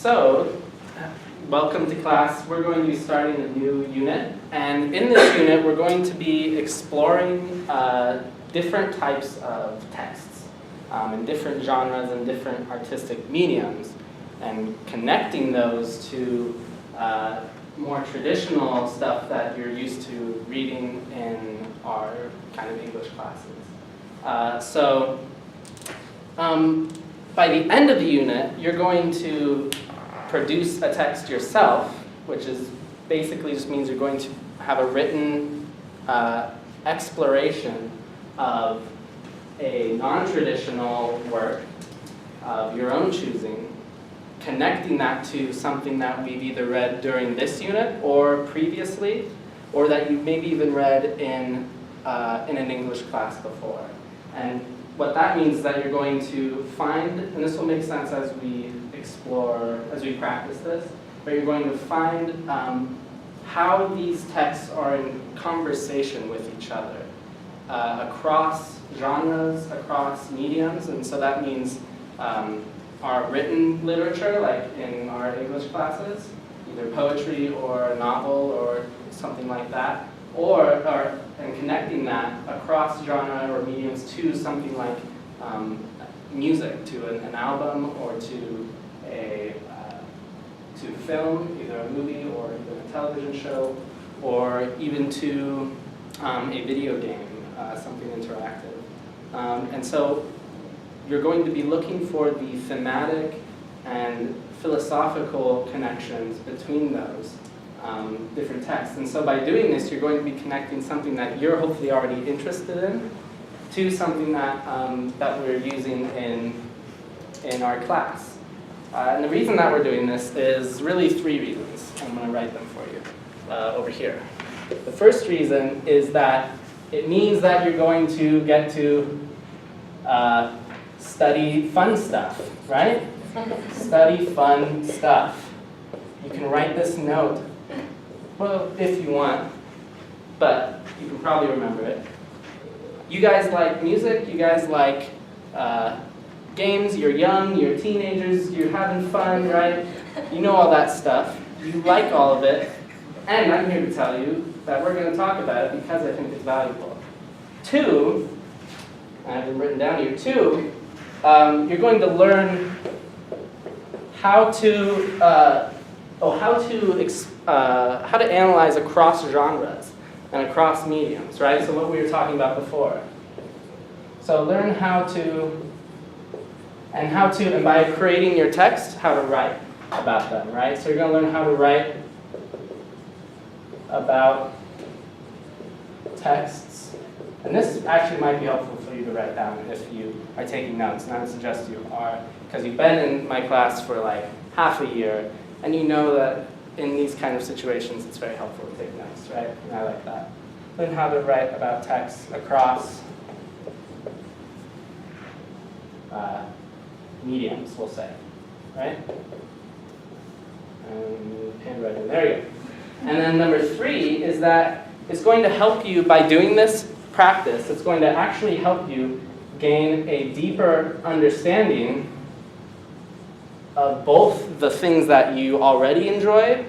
So, welcome to class. We're going to be starting a new unit. And in this unit, we're going to be exploring different types of texts in different genres and different artistic mediums, and connecting those to more traditional stuff that you're used to reading in our kind of English classes. By the end of the unit, you're going to produce a text yourself, which is basically just means you're going to have a written exploration of a non-traditional work of your own choosing, connecting that to something that we've either read during this unit or previously, or that you've maybe even read in an English class before. And what that means is that you're going to find, and this will make sense as we explore, as we practice this, but you're going to find how these texts are in conversation with each other across genres, across mediums, and so that means our written literature, like in our English classes, either poetry or a novel or something like that, and connecting that across genre or mediums to something like music, to an album or to film, either a movie or even a television show, or even to a video game, something interactive. And so you're going to be looking for the thematic and philosophical connections between those different texts. And so by doing this, you're going to be connecting something that you're hopefully already interested in to something that, that we're using in our class. And the reason that we're doing this is really three reasons. I'm going to write them for you over here. The first reason is that it means that you're going to get to study fun stuff, right? Study fun stuff. You can write this note, well, if you want, but you can probably remember it. You guys like music, you guys like games, you're young, you're teenagers, you're having fun, right? You know all that stuff. You like all of it, and I'm here to tell you that we're going to talk about it because I think it's valuable. Two, I have them written down here, two, you're going to learn how to analyze across genres and across mediums, right? So what we were talking about before. So learn and by creating your text, how to write about them, right? So you're going to learn how to write about texts. And this actually might be helpful for you to write down if you are taking notes. And I would suggest you are, because you've been in my class for like half a year, and you know that in these kind of situations, it's very helpful to take notes, right? And I like that. Learn how to write about texts across mediums, we'll say, right? Handwriting, there you go. And then number three is that it's going to help you, by doing this practice, it's going to actually help you gain a deeper understanding of both the things that you already enjoy,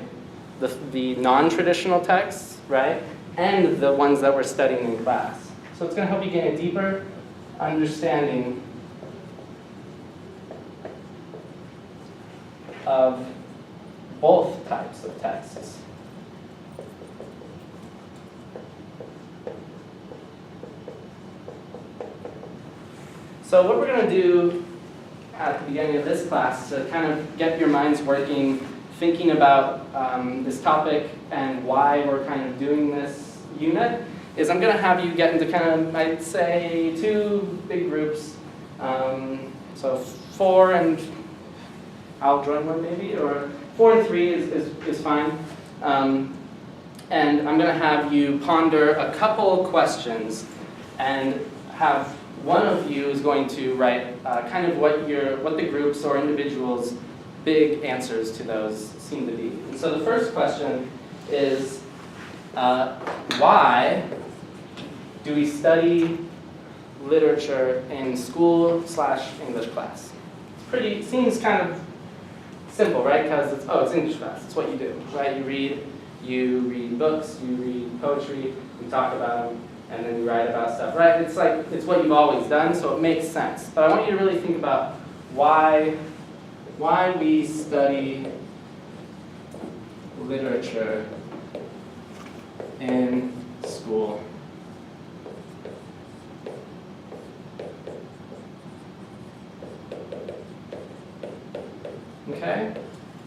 the non-traditional texts, right, and the ones that we're studying in class. So it's going to help you gain a deeper understanding of both types of texts. So what we're going to do at the beginning of this class to kind of get your minds working, thinking about this topic and why we're kind of doing this unit, is I'm going to have you get into kind of, I'd say, two big groups. So 4 and I'll join one maybe, or 4 and 3 is fine. And I'm going to have you ponder a couple questions and have one of you is going to write kind of what the groups or individuals' big answers to those seem to be. And so the first question is, why do we study literature in school/English class? Seems kind of simple, right? Because it's English class. It's what you do, right? You read books, you read poetry, you talk about them, and then you write about stuff, right? It's what you've always done, so it makes sense. But I want you to really think about why we study literature in school. Okay?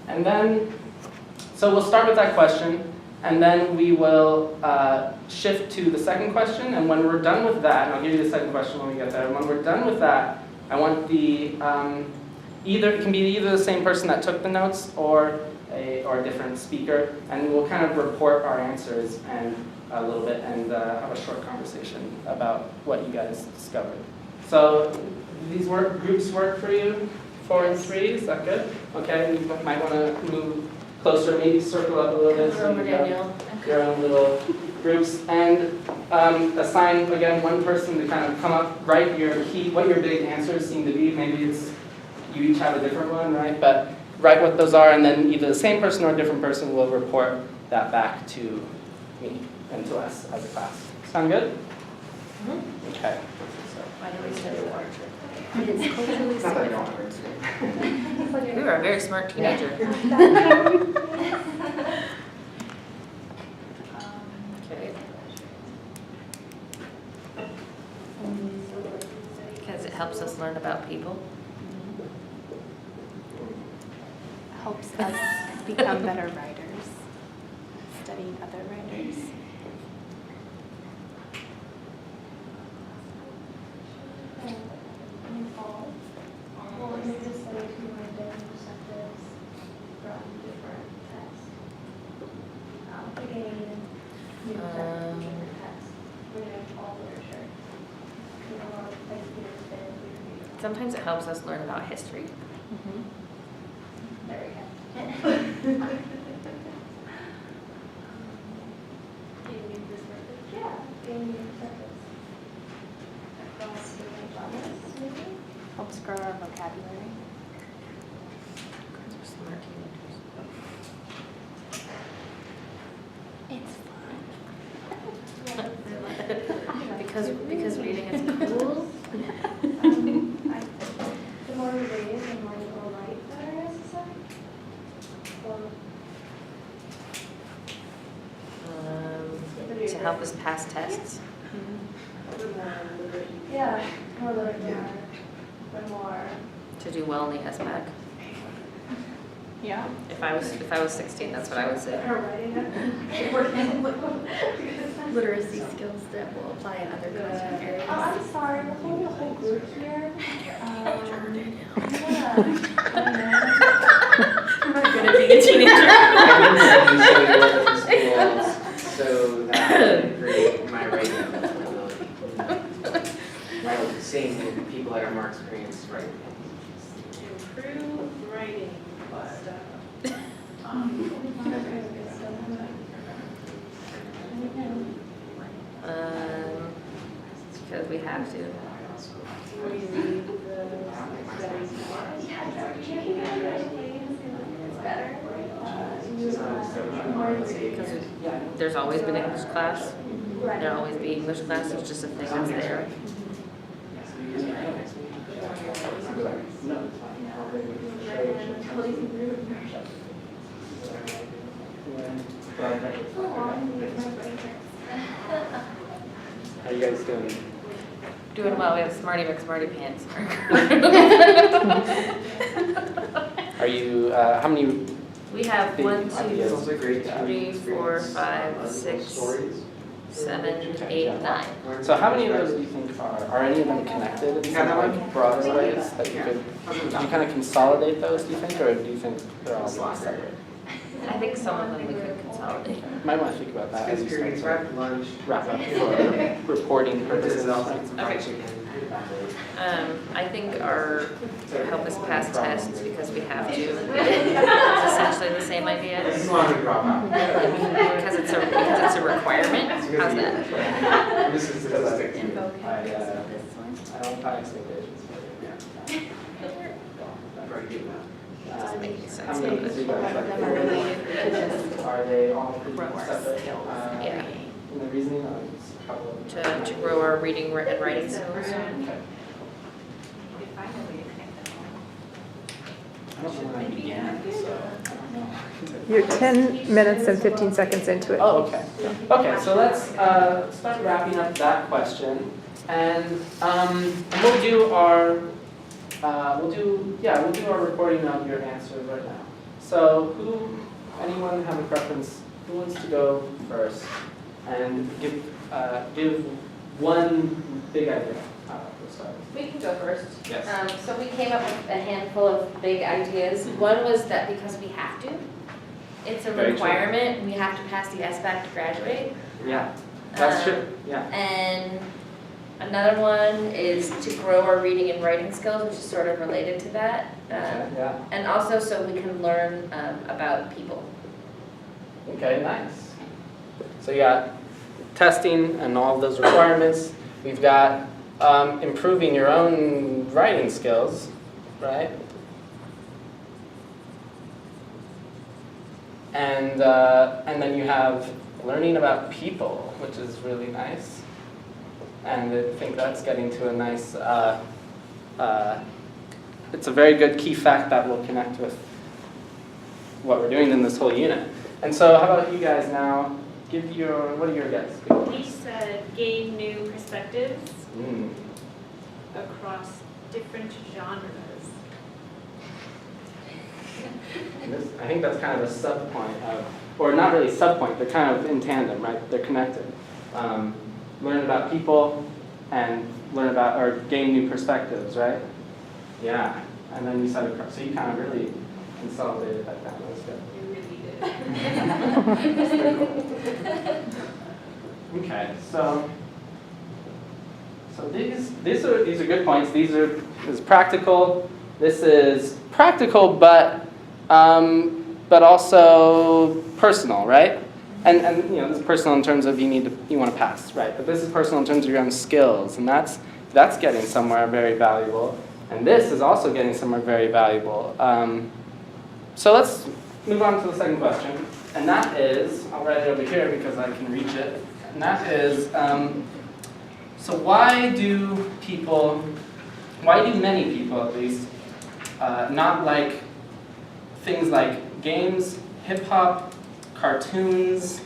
And then, so we'll start with that question, and then we will shift to the second question, and when we're done with that, and I'll give you the second question when we get there, when we're done with that, I want it can be either the same person that took the notes or a different speaker, and we'll kind of report our answers and a little bit and have a short conversation about what you guys discovered. So these groups work for you? 4 and 3, is that good? Okay, you might want to move closer, maybe circle up a little bit so you have your own little groups, and assign again one person to kind of come up, write what your big answers seem to be. Maybe it's you each have a different one, right? But write what those are, and then either the same person or a different person will report that back to me and to us as a class. Sound good? Mm-hmm. Okay. Why do we study literature? It's culturally significant. We were a very smart teenager. Okay. Because it helps us learn about people. Helps us become better writers, studying other writers. Well, we just study two different perspectives from different texts. To gain new perspectives from different texts. We're doing all literature. You know, a lot of places we understand, we read. Sometimes it helps us learn about history. There we go. Gain new perspectives. Yeah, gain new perspectives. Across different genres, maybe? Helps grow our vocabulary. Because we're smart teenagers. It's fun. Because reading is cool. The more we read, the more we will write better, as I said. To help us pass tests. Yeah, more literature, but more. To do well in the SBAC. Yeah. If I was 16, that's what I would say. Her writing. Literacy skills that will apply in other content areas. Oh, I'm sorry, we're holding a whole group here. I'm not good at being a teenager. So that I can create my writing ability. Seeing people that are more experienced writing. Improve writing stuff. Because we have to. We read the studies more. It's better. Because there's always been English class. There'll always be English class. It's just a thing that's there. How are you guys doing? Doing well. We have Smarty McSmarty pants. Are you, how many? We have 1, 2, Ideas. 3, 4, 5, 6, 7, 8, 9. So how many of those do you think are any of them connected in some like broader ways that you could kind of consolidate those, do you think, or do you think they're all separate? I think some of them we could consolidate. You might want to think about that as you start Experience, to wrap lunch. wrap up for reporting purposes. I think our help us pass tests because we have to. It's essentially the same idea. This is one we drop out. Because it's a requirement. How's that? This is statistics. In vocab, I don't have expectations for it. Very good. Doesn't make any sense. How many do you guys like? Them are related to this Are they all pretty grower separate? skills. Yeah. In the reasoning, or just a couple of them? To grow our reading and writing skills. Okay. Find a way to connect them all. I don't know when I began, so I don't know. You're 10 minutes and 15 seconds into it. Oh, okay. Okay, so let's start wrapping up that question, and we'll do our we'll do our recording of your answers right now. So, anyone have a preference? Who wants to go first and give one big idea? We'll start. We can go first. Yes. So we came up with a handful of big ideas. One was that because we have to, it's a Very true. requirement, we have to pass the SBAC to graduate. Yeah, that's Um, true. Yeah. And another one is to grow our reading and writing skills, which is sort of related to that. Okay. Yeah. And also so we can learn about people. Okay, nice. So you got testing and all of those requirements. We've got improving your own writing skills, right? And then you have learning about people, which is really nice. And I think that's getting to a nice, it's a very good key fact that will connect with what we're doing in this whole unit. And so how about you guys now? What are your guesses? We said gain new perspectives across different genres. I think that's kind of a sub-point of, or not really sub-point, they're kind of in tandem, right? They're connected. Learn about people and learn about, or gain new perspectives, right? Yeah, and then you said across, so you kind of really consolidated that down, that's good. You really did. Okay, so these are good points. This is practical. This is practical, but also personal, right? And you know, this is personal in terms of you want to pass, right? But this is personal in terms of your own skills, and that's getting somewhere very valuable. And this is also getting somewhere very valuable. So let's move on to the second question, and that is, I'll write it over here because I can reach it. And that is, so why do many people at least, not like things like games, hip hop, cartoons,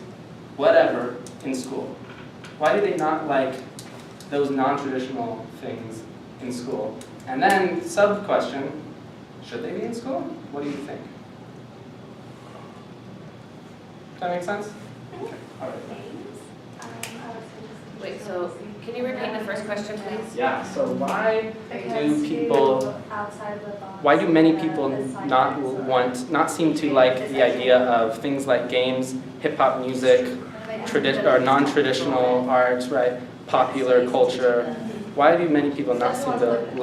whatever in school? Why do they not like those non-traditional things in school? And then sub-question, should they be in school? What do you think? Does that make sense? All right. Wait, so can you repeat the first question, please? Yeah, so why Because do people, you outside the box why do many the people science of- not seem to like the idea of things like games, hip-hop music, or non-traditional arts, right? Popular culture. Why do many people not seem to like